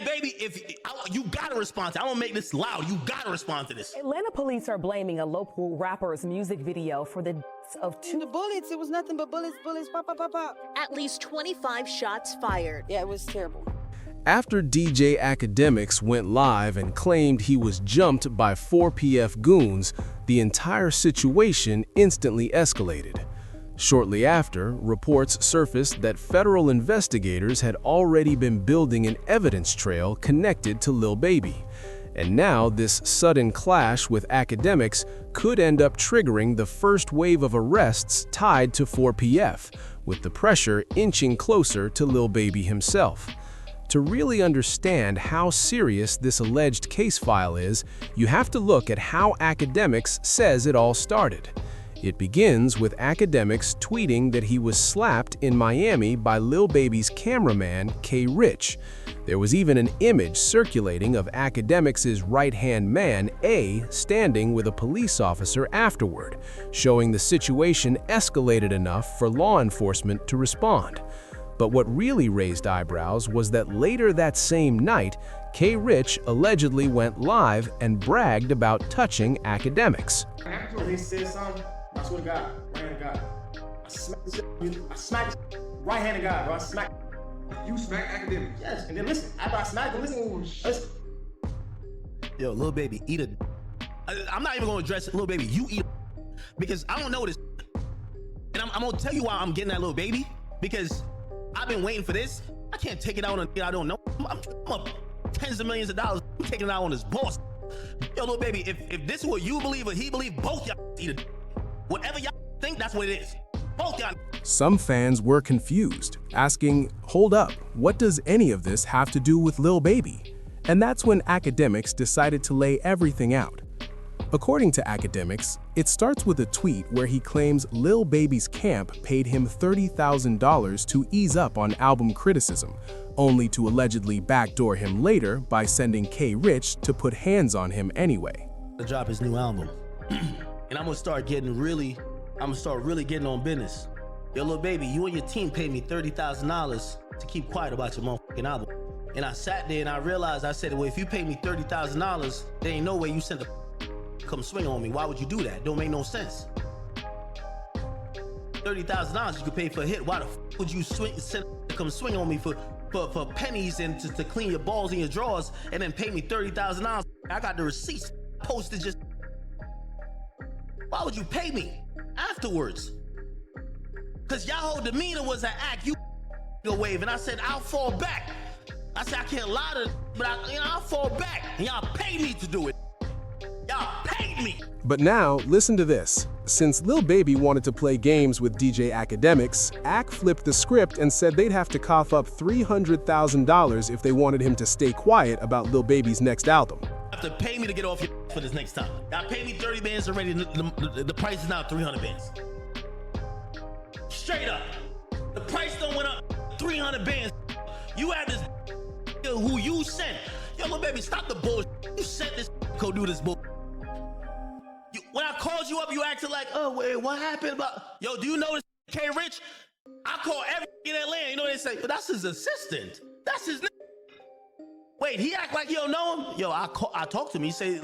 Baby, you gotta respond to it. I don't make this loud. You gotta respond to this. Atlanta police are blaming a local rapper's music video for the deaths of two. The bullets, it was nothing but bullets, pop, pop, pop, pop. At least 25 shots fired. Yeah, it was terrible. After DJ Akademiks went live and claimed he was jumped by 4PF goons, the entire situation instantly escalated. Shortly after, reports surfaced that federal investigators had already been building an evidence trail connected to Lil Baby. And now this sudden clash with Akademiks could end up triggering the first wave of arrests tied to 4PF, with the pressure inching closer to Lil Baby himself. To really understand how serious this alleged case file is, you have to look at how Akademiks says it all started. It begins with Akademiks tweeting that he was slapped in Miami by Lil Baby's cameraman, K. Rich. There was even an image circulating of Akademiks' right-hand man, A, standing with a police officer afterward, showing the situation escalated enough for law enforcement to respond. But what really raised eyebrows was that later that same night, K. Rich allegedly went live and bragged about touching Akademiks. After he said something, I swear to God, right hand of God, I smacked right hand of God, bro. I smacked. You smacked Akademiks? Yes, and then listen, after I smacked him, listen. Yo, Lil Baby, eat a. I'm not even gonna address it, Lil Baby. You eat a, because I don't know this, and I'm gonna tell you why I'm getting that Lil Baby, because I've been waiting for this. I can't take it out on a I don't know. I'm up tens of millions of dollars. I'm taking it out on this boss. Yo, Lil Baby, if this is what you believe or he believe, both y'all eat a. Whatever y'all think, that's what it is. Both y'all. Some fans were confused, asking, hold up, what does any of this have to do with Lil Baby? And that's when Akademiks decided to lay everything out. According to Akademiks, it starts with a tweet where he claims Lil Baby's camp paid him $30,000 to ease up on album criticism, only to allegedly backdoor him later by sending K. Rich to put hands on him anyway. To drop his new album. And I'm gonna start really getting on business. Yo, Lil Baby, you and your team paid me $30,000 to keep quiet about your motherfucking album. And I sat there and I realized, I said, well, if you pay me $30,000, there ain't no way you sent a come swing on me. Why would you do that? Don't make no sense. $30,000 you could pay for a hit. Why the would you come swing on me for pennies and to clean your balls in your drawers and then pay me $30,000? I got the receipts posted just. Why would you pay me afterwards? Because y'all whole demeanor was an act. You a wave, and I said, I'll fall back. I said, I can't lie to, but I'll fall back. And y'all paid me to do it. Y'all paid me. But now, listen to this. Since Lil Baby wanted to play games with DJ Akademiks, Ak flipped the script and said they'd have to cough up $300,000 if they wanted him to stay quiet about Lil Baby's next album. Have to pay me to get off your for this next time. Y'all paid me 30 bands already. The price is now 300 bands. Straight up. The price done went up 300 bands. You had this who you sent. Yo, Lil Baby, stop the bullshit. You sent this go do this bull. When I called you up, you acted like, oh, wait, what happened about? Yo, do you know this K. Rich? I call every in Atlanta. You know what they say? Well, that's his assistant. That's his name. Wait, he act like you don't know him? Yo, I talked to him. He say,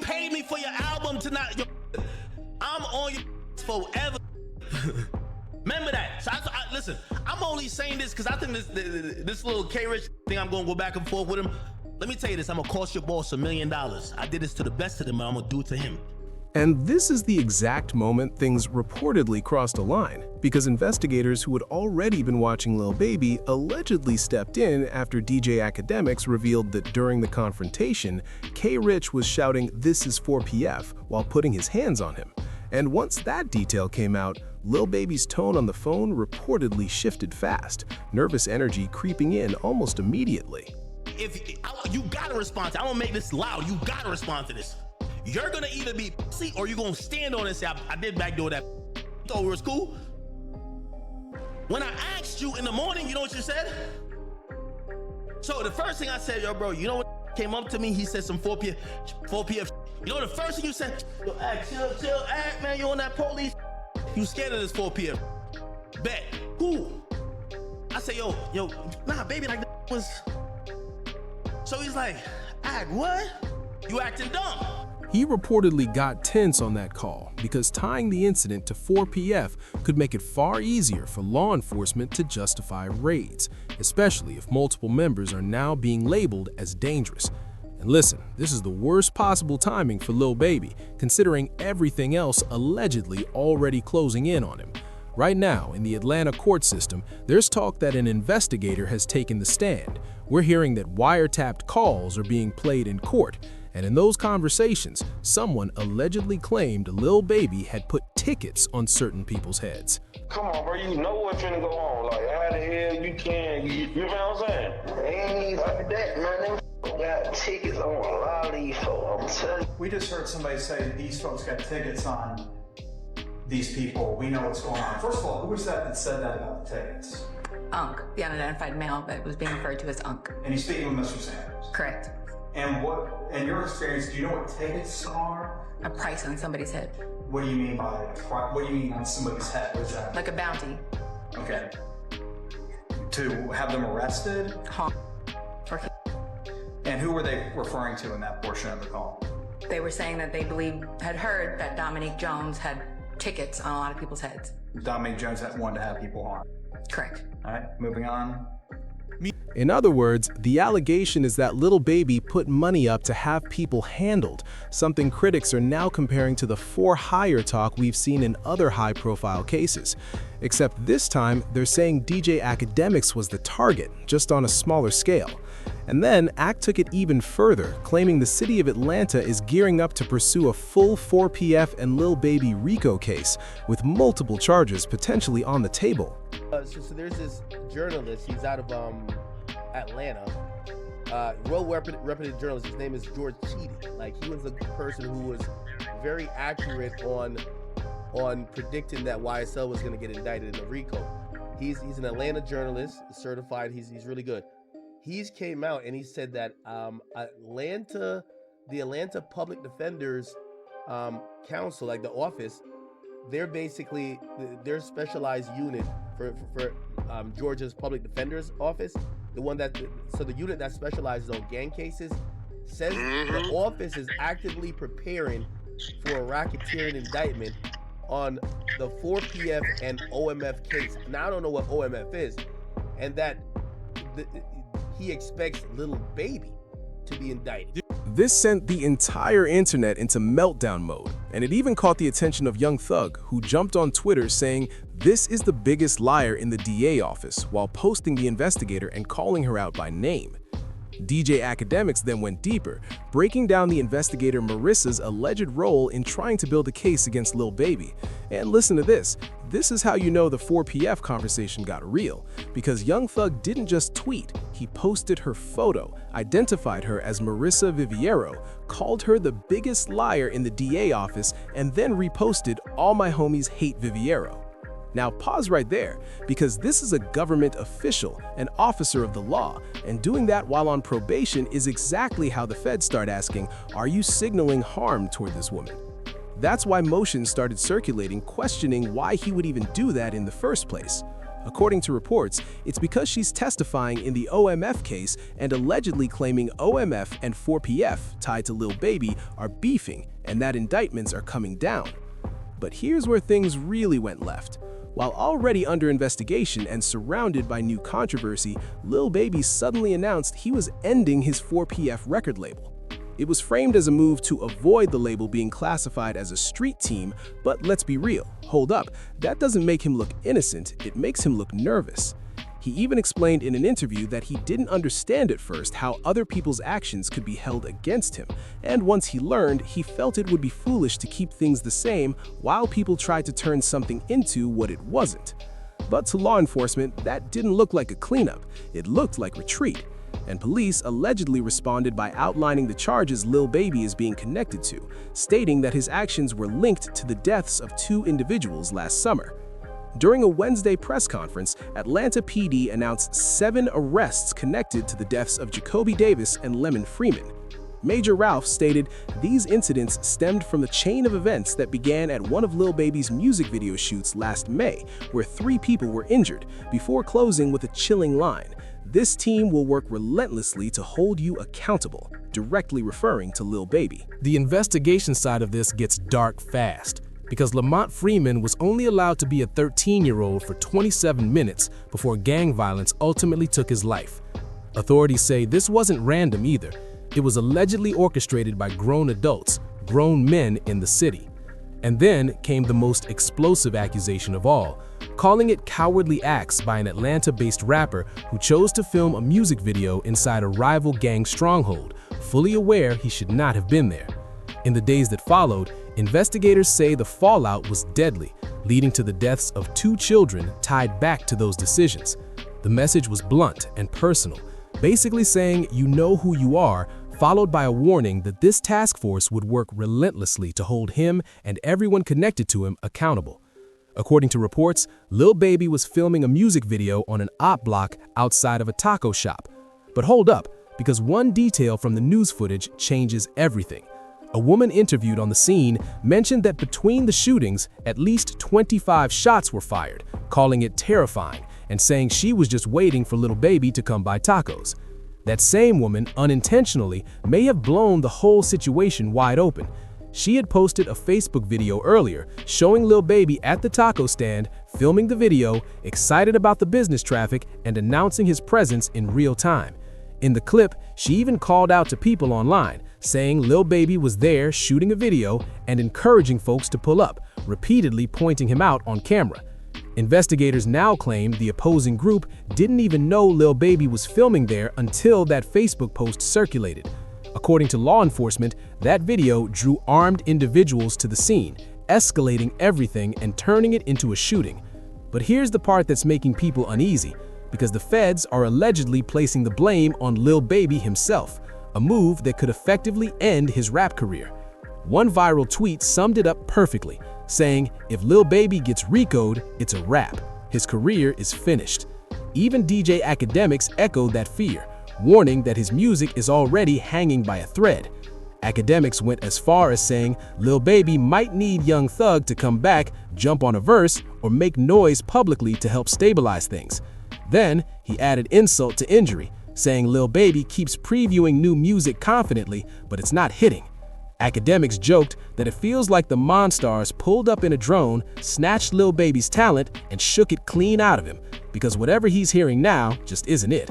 paid me for your album tonight. Yo, I'm on your forever. Remember that. So listen, I'm only saying this because I think this little K. Rich thing, I'm going to go back and forth with him. Let me tell you this, I'm going to cost your boss $1 million. I did this to the best of them, and I'm going to do it to him. And this is the exact moment things reportedly crossed a line, because investigators who had already been watching Lil Baby allegedly stepped in after DJ Akademiks revealed that during the confrontation, K. Rich was shouting, "This is 4PF," while putting his hands on him. And once that detail came out, Lil Baby's tone on the phone reportedly shifted fast, nervous energy creeping in almost immediately. You gotta respond to it. I don't make this loud. You gotta respond to this. You're gonna either be pussy or you're gonna stand on it and say, I did backdoor that. Thought it was cool. When I asked you in the morning, you know what you said? So the first thing I said, yo, bro, you know what came up to me? He said some 4PF. You know the first thing you said? Yo, Act, chill, Act, man, you on that police. You scared of this 4PF. Bet. Cool. I say, yo, nah, baby, like that was. So he's like, what? You acting dumb. He reportedly got tense on that call because tying the incident to 4PF could make it far easier for law enforcement to justify raids, especially if multiple members are now being labeled as dangerous. And listen, this is the worst possible timing for Lil Baby, considering everything else allegedly already closing in on him. Right now, in the Atlanta court system, there's talk that an investigator has taken the stand. We're hearing that wiretapped calls are being played in court, and in those conversations, someone allegedly claimed Lil Baby had put tickets on certain people's heads. Come on, bro, you know what's finna go on. Like, how the hell you can, you know what I'm saying? Ain't even like that, man. Them got tickets on a lot of these folks, I'm telling you. We just heard somebody say these folks got tickets on these people. We know what's going on. First of all, who was that said that about the tickets? Unc, the unidentified male that was being referred to as Unc. And he's speaking with Mr. Sanders? Correct. And what, in your experience, do you know what tickets are? A price on somebody's head. What do you mean by, what do you mean on somebody's head? What is that? Like a bounty. Okay. To have them arrested? And who were they referring to in that portion of the call? They were saying that they had heard that Dominique Jones had tickets on a lot of people's heads. Dominique Jones wanted to have people harmed. Correct. All right, moving on. In other words, the allegation is that Lil Baby put money up to have people handled, something critics are now comparing to the for hire talk we've seen in other high-profile cases. Except this time, they're saying DJ Akademiks was the target, just on a smaller scale. And then, Ak took it even further, claiming the city of Atlanta is gearing up to pursue a full 4PF and Lil Baby RICO case, with multiple charges potentially on the table. So there's this journalist, he's out of Atlanta, well-reputed journalist. His name is George Cheaty. Like, he was a person who was very accurate on predicting that YSL was going to get indicted in the RICO. He's an Atlanta journalist, certified. He's really good. He's came out and he said that the Atlanta Public Defenders Council, like the office, they're basically their specialized unit for Georgia's Public Defender's Office. The unit that specializes on gang cases says the office is actively preparing for a racketeering indictment on the 4PF and OMF case. Now, I don't know what OMF is, and that he expects Lil Baby to be indicted. This sent the entire internet into meltdown mode, and it even caught the attention of Young Thug, who jumped on Twitter saying, "This is the biggest liar in the DA office," while posting the investigator and calling her out by name. DJ Akademiks then went deeper, breaking down the investigator Marissa's alleged role in trying to build a case against Lil Baby. And listen to this. This is how you know the 4PF conversation got real, because Young Thug didn't just tweet, he posted her photo, identified her as Marissa Viviero, called her the biggest liar in the DA office, and then reposted "All my homies hate Viviero." Now pause right there, because this is a government official, an officer of the law, and doing that while on probation is exactly how the feds start asking, are you signaling harm toward this woman? That's why motions started circulating questioning why he would even do that in the first place. According to reports, it's because she's testifying in the OMF case and allegedly claiming OMF and 4PF tied to Lil Baby are beefing and that indictments are coming down. But here's where things really went left. While already under investigation and surrounded by new controversy, Lil Baby suddenly announced he was ending his 4PF record label. It was framed as a move to avoid the label being classified as a street team, but let's be real, hold up, that doesn't make him look innocent, it makes him look nervous. He even explained in an interview that he didn't understand at first how other people's actions could be held against him, and once he learned, he felt it would be foolish to keep things the same while people tried to turn something into what it wasn't. But to law enforcement, that didn't look like a cleanup, it looked like retreat. And police allegedly responded by outlining the charges Lil Baby is being connected to, stating that his actions were linked to the deaths of 2 individuals last summer. During a Wednesday press conference, Atlanta PD announced 7 arrests connected to the deaths of Jacoby Davis and Lemon Freeman. Major Ralph stated these incidents stemmed from the chain of events that began at one of Lil Baby's music video shoots last May, where 3 people were injured, before closing with a chilling line: "This team will work relentlessly to hold you accountable," directly referring to Lil Baby. The investigation side of this gets dark fast, because Lamont Freeman was only allowed to be a 13-year-old for 27 minutes before gang violence ultimately took his life. Authorities say this wasn't random either. It was allegedly orchestrated by grown adults, grown men in the city. And then came the most explosive accusation of all, calling it cowardly acts by an Atlanta-based rapper who chose to film a music video inside a rival gang stronghold, fully aware he should not have been there. In the days that followed, investigators say the fallout was deadly, leading to the deaths of 2 children tied back to those decisions. The message was blunt and personal, basically saying you know who you are, followed by a warning that this task force would work relentlessly to hold him and everyone connected to him accountable. According to reports, Lil Baby was filming a music video on an op block outside of a taco shop. But hold up, because one detail from the news footage changes everything. A woman interviewed on the scene mentioned that between the shootings, at least 25 shots were fired, calling it terrifying and saying she was just waiting for Lil Baby to come buy tacos. That same woman, unintentionally, may have blown the whole situation wide open. She had posted a Facebook video earlier showing Lil Baby at the taco stand, filming the video, excited about the business traffic, and announcing his presence in real time. In the clip, she even called out to people online, saying Lil Baby was there shooting a video and encouraging folks to pull up, repeatedly pointing him out on camera. Investigators now claim the opposing group didn't even know Lil Baby was filming there until that Facebook post circulated. According to law enforcement, that video drew armed individuals to the scene, escalating everything and turning it into a shooting. But here's the part that's making people uneasy, because the feds are allegedly placing the blame on Lil Baby himself, a move that could effectively end his rap career. One viral tweet summed it up perfectly, saying, "If Lil Baby gets RICO'd, it's a wrap. His career is finished." Even DJ Akademiks echoed that fear, warning that his music is already hanging by a thread. Akademiks went as far as saying Lil Baby might need Young Thug to come back, jump on a verse, or make noise publicly to help stabilize things. Then, he added insult to injury, saying Lil Baby keeps previewing new music confidently, but it's not hitting. Akademiks joked that it feels like the Monstars pulled up in a drone, snatched Lil Baby's talent, and shook it clean out of him, because whatever he's hearing now just isn't it.